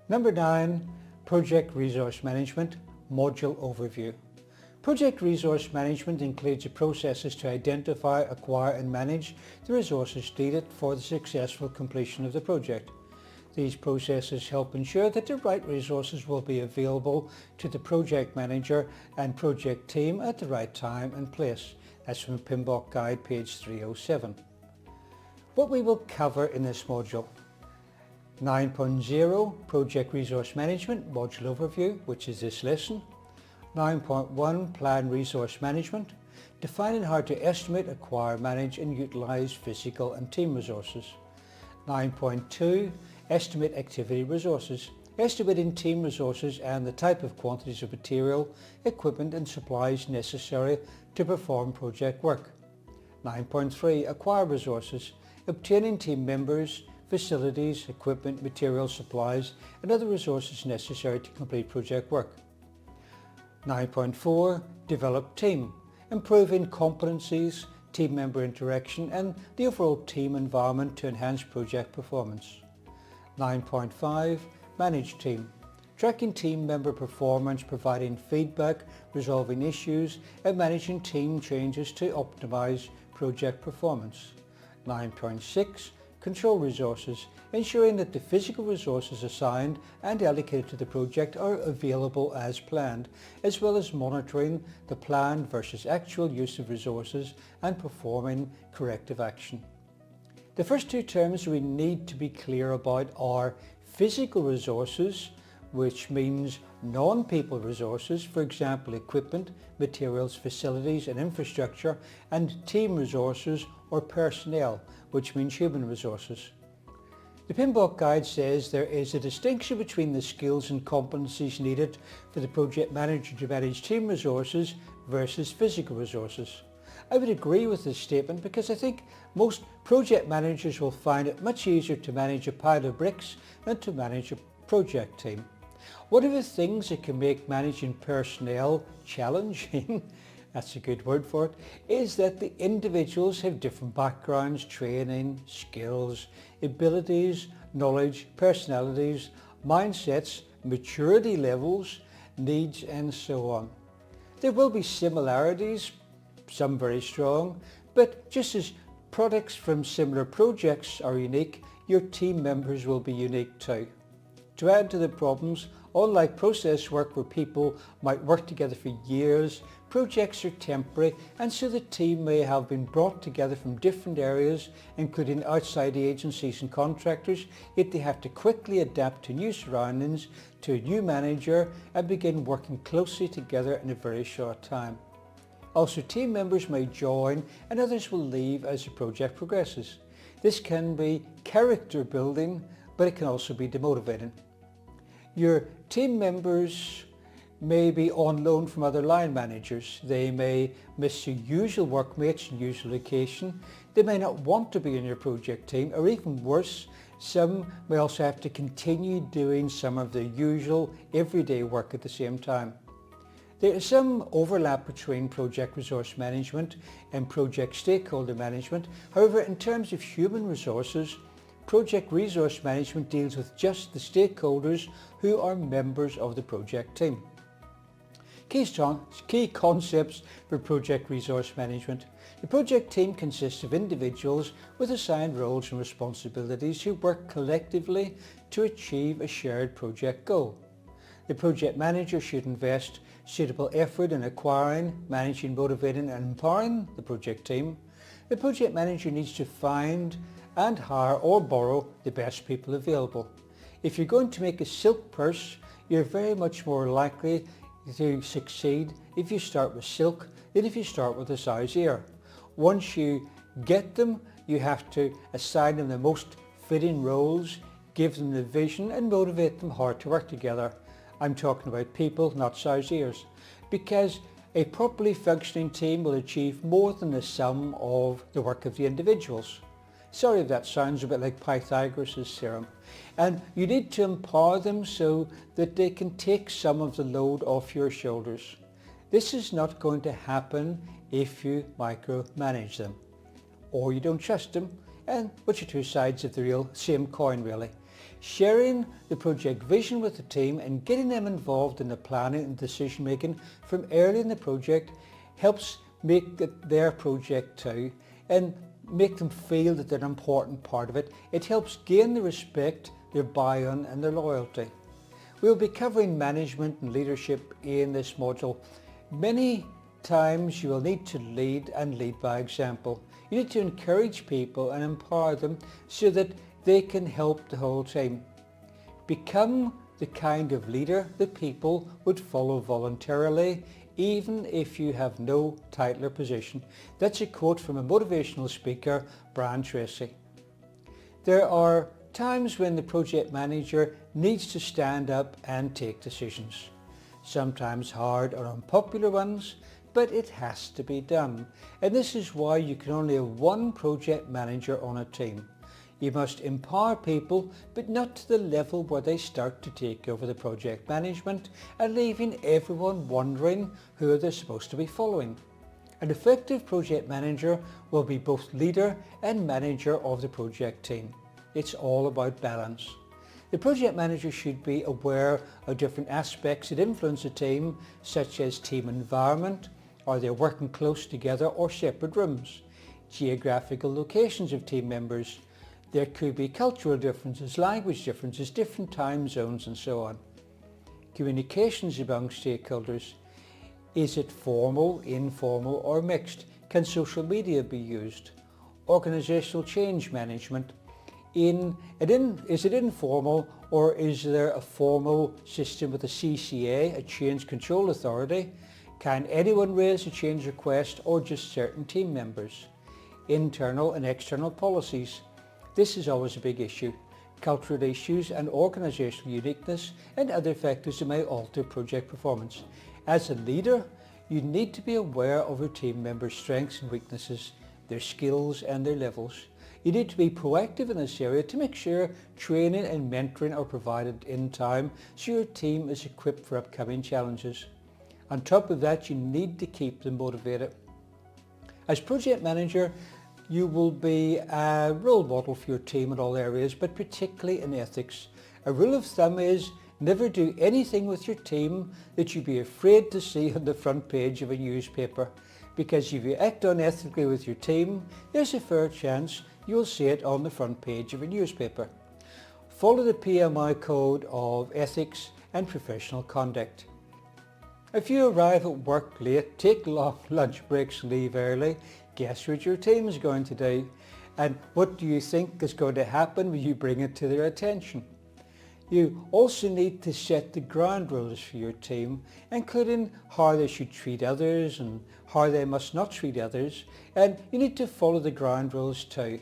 Number 9, Project Resource Management, Module Overview. Project resource management includes the processes to identify, acquire and manage the resources needed for the successful completion of the project. These processes help ensure that the right resources will be available to the project manager and project team at the right time and place. That's from PMBOK Guide, page 307. What we will cover in this module: 9.0 Project Resource Management Module Overview, which is this lesson. 9.1 Plan Resource Management, defining how to estimate, acquire, manage and utilise physical and team resources. 9.2 Estimate Activity Resources, estimating team resources and the type of quantities of material, equipment and supplies necessary to perform project work. 9.3 Acquire Resources, obtaining team members, facilities, equipment, materials, supplies and other resources necessary to complete project work. 9.4 Develop Team, improving competencies, team member interaction and the overall team environment to enhance project performance. 9.5 Manage Team, tracking team member performance, providing feedback, resolving issues and managing team changes to optimise project performance. 9.6 Control Resources, ensuring that the physical resources assigned and allocated to the project are available as planned, as well as monitoring the planned versus actual use of resources and performing corrective action. The first two terms we need to be clear about are physical resources, which means non-people resources, for example equipment, materials, facilities and infrastructure, and team resources or personnel, which means human resources. The PMBOK Guide says there is a distinction between the skills and competencies needed for the project manager to manage team resources versus physical resources. I would agree with this statement because I think most project managers will find it much easier to manage a pile of bricks than to manage a project team. One of the things that can make managing personnel challenging, that's a good word for it, is that the individuals have different backgrounds, training, skills, abilities, knowledge, personalities, mindsets, maturity levels, needs and so on. There will be similarities, some very strong, but just as products from similar projects are unique, your team members will be unique too. To add to the problems, unlike process work where people might work together for years, projects are temporary and so the team may have been brought together from different areas, including outside agencies and contractors, yet they have to quickly adapt to new surroundings, to a new manager and begin working closely together in a very short time. Also, team members may join and others will leave as the project progresses. This can be character building, but it can also be demotivating. Your team members may be on loan from other line managers. They may miss your usual workmates and usual location. They may not want to be in your project team, or even worse, some may also have to continue doing some of their usual everyday work at the same time. There is some overlap between project resource management and project stakeholder management. However, in terms of human resources, project resource management deals with just the stakeholders who are members of the project team. Key concepts for project resource management. The project team consists of individuals with assigned roles and responsibilities who work collectively to achieve a shared project goal. The project manager should invest suitable effort in acquiring, managing, motivating and empowering the project team. The project manager needs to find and hire or borrow the best people available. If you're going to make a silk purse, you're very much more likely to succeed if you start with silk than if you start with a size ear. Once you get them, you have to assign them the most fitting roles, give them the vision and motivate them hard to work together. I'm talking about people, not size ears, because a properly functioning team will achieve more than the sum of the work of the individuals. Sorry if that sounds a bit like Pythagoras' theorem. And you need to empower them so that they can take some of the load off your shoulders. This is not going to happen if you micromanage them or you don't trust them, and which are two sides of the same coin really. Sharing the project vision with the team and getting them involved in the planning and decision making from early in the project helps make it their project too and make them feel that they're an important part of it. It helps gain their respect, their buy-in and their loyalty. We'll be covering management and leadership in this module. Many times you will need to lead and lead by example. You need to encourage people and empower them so that they can help the whole team. Become the kind of leader that people would follow voluntarily, even if you have no title or position. That's a quote from a motivational speaker, Brian Tracy. There are times when the project manager needs to stand up and take decisions. Sometimes hard or unpopular ones, but it has to be done. And this is why you can only have one project manager on a team. You must empower people, but not to the level where they start to take over the project management and leaving everyone wondering who they're supposed to be following. An effective project manager will be both leader and manager of the project team. It's all about balance. The project manager should be aware of different aspects that influence a team, such as team environment, are they working close together or separate rooms, geographical locations of team members. There could be cultural differences, language differences, different time zones and so on. Communications among stakeholders. Is it formal, informal or mixed? Can social media be used? Organizational change management. Is it informal or is there a formal system with a CCA, a change control authority? Can anyone raise a change request or just certain team members? Internal and external policies. This is always a big issue. Cultural issues and organizational uniqueness and other factors that may alter project performance. As a leader, you need to be aware of your team members' strengths and weaknesses, their skills and their levels. You need to be proactive in this area to make sure training and mentoring are provided in time so your team is equipped for upcoming challenges. On top of that, you need to keep them motivated. As project manager, you will be a role model for your team in all areas, but particularly in ethics. A rule of thumb is never do anything with your team that you'd be afraid to see on the front page of a newspaper, because if you act unethically with your team, there's a fair chance you'll see it on the front page of a newspaper. Follow the PMI code of ethics and professional conduct. If you arrive at work late, take long lunch breaks, leave early, guess what your team is going to do, and what do you think is going to happen when you bring it to their attention? You also need to set the ground rules for your team, including how they should treat others and how they must not treat others, and you need to follow the ground rules too.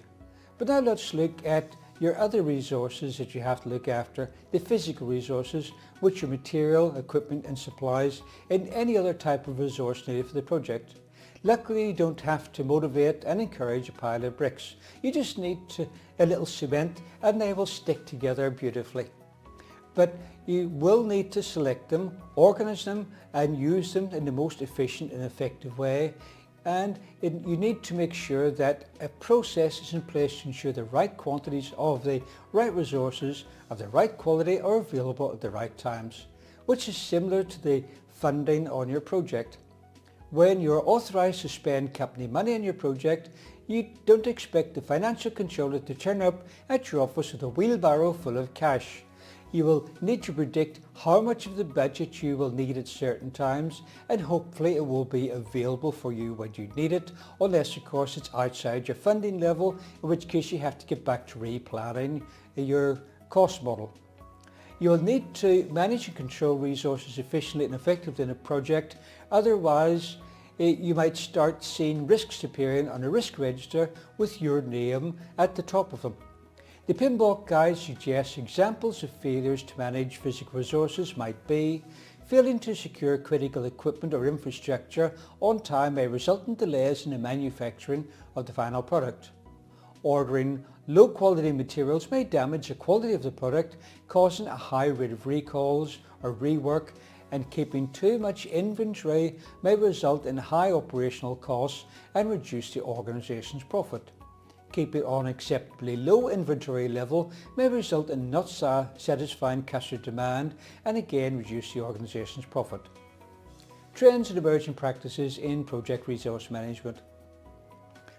But now let's look at your other resources that you have to look after, the physical resources, which are material, equipment and supplies, and any other type of resource needed for the project. Luckily, you don't have to motivate and encourage a pile of bricks. You just need a little cement and they will stick together beautifully. But you will need to select them, organize them and use them in the most efficient and effective way. And you need to make sure that a process is in place to ensure the right quantities of the right resources of the right quality are available at the right times, which is similar to the funding on your project. When you're authorized to spend company money on your project, you don't expect the financial controller to turn up at your office with a wheelbarrow full of cash. You will need to predict how much of the budget you will need at certain times, and hopefully it will be available for you when you need it, unless of course it's outside your funding level, in which case you have to get back to replanning your cost model. You'll need to manage and control resources efficiently and effectively in a project, otherwise you might start seeing risks appearing on a risk register with your name at the top of them. The PMBOK guide suggests examples of failures to manage physical resources might be failing to secure critical equipment or infrastructure on time may result in delays in the manufacturing of the final product. Ordering low quality materials may damage the quality of the product, causing a high rate of recalls or rework, and keeping too much inventory may result in high operational costs and reduce the organization's profit. keeping an unacceptably low inventory level may result in not satisfying customer demand and again reduce the organisation's profit. Trends and emerging practices in project resource management.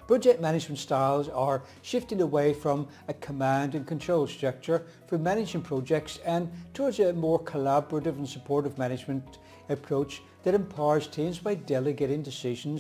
Project management styles are shifting away from a command and control structure for managing projects and towards a more collaborative and supportive management approach that empowers teams by delegating decision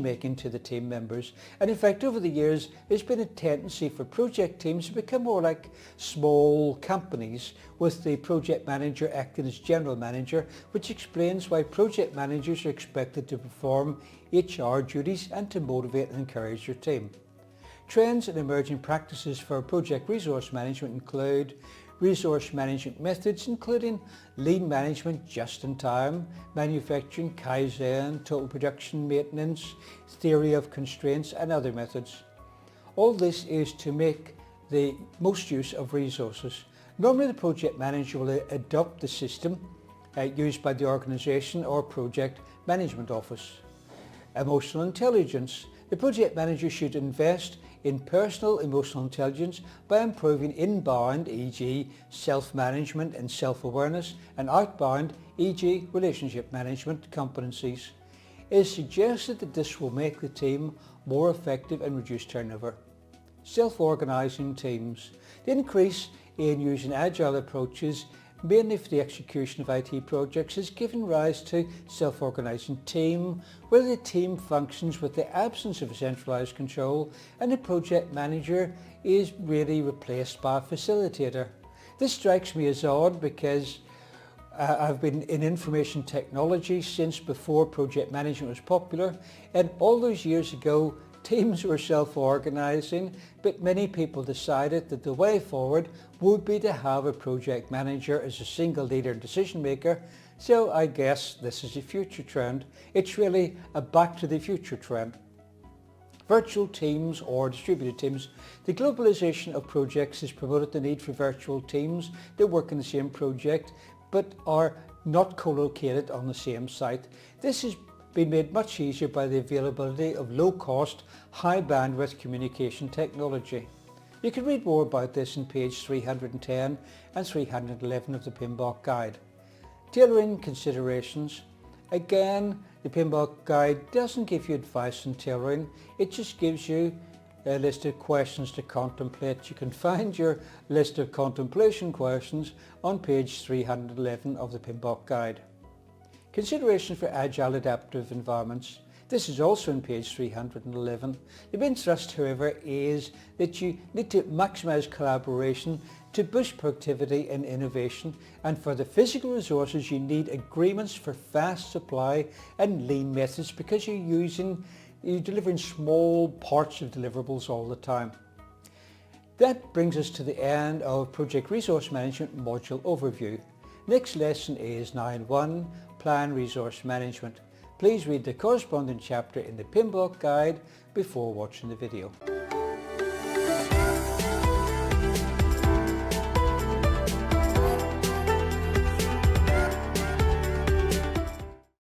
making to the team members. And in fact, over the years, there's been a tendency for project teams to become more like small companies, with the project manager acting as general manager, which explains why project managers are expected to perform HR duties and to motivate and encourage your team. Trends and emerging practices for project resource management include resource management methods including lean management, just-in-time, manufacturing, Kaizen, total production maintenance, theory of constraints and other methods. All this is to make the most use of resources. Normally the project manager will adopt the system used by the organisation or project management office. Emotional intelligence. The project manager should invest in personal emotional intelligence by improving inbound, e.g. self-management and self-awareness, and outbound, e.g. relationship management competencies. It is suggested that this will make the team more effective and reduce turnover. Self-organising teams. The increase in using agile approaches mainly for the execution of IT projects has given rise to self-organising team, where the team functions with the absence of a centralised control and the project manager is really replaced by a facilitator. This strikes me as odd because I've been in information technology since before project management was popular, and all those years ago teams were self-organising, but many people decided that the way forward would be to have a project manager as a single leader and decision maker. So I guess this is a future trend. It's really a back to the future trend. Virtual teams or distributed teams. The globalization of projects has promoted the need for virtual teams that work in the same project but are not co-located on the same site. This has been made much easier by the availability of low-cost, high-bandwidth communication technology. You can read more about this in page 310 and 311 of the PMBOK Guide. Tailoring considerations. Again, the PMBOK Guide doesn't give you advice on tailoring, it just gives you a list of questions to contemplate. You can find your list of contemplation questions on page 311 of the PMBOK Guide. Considerations for agile adaptive environments. This is also on page 311. The main thrust, however, is that you need to maximise collaboration to boost productivity and innovation, and for the physical resources you need agreements for fast supply and lean methods because you're delivering small parts of deliverables all the time. That brings us to the end of Project Resource Management Module Overview. Next lesson is 9.1, Plan Resource Management. Please read the corresponding chapter in the PMBOK Guide before watching the video.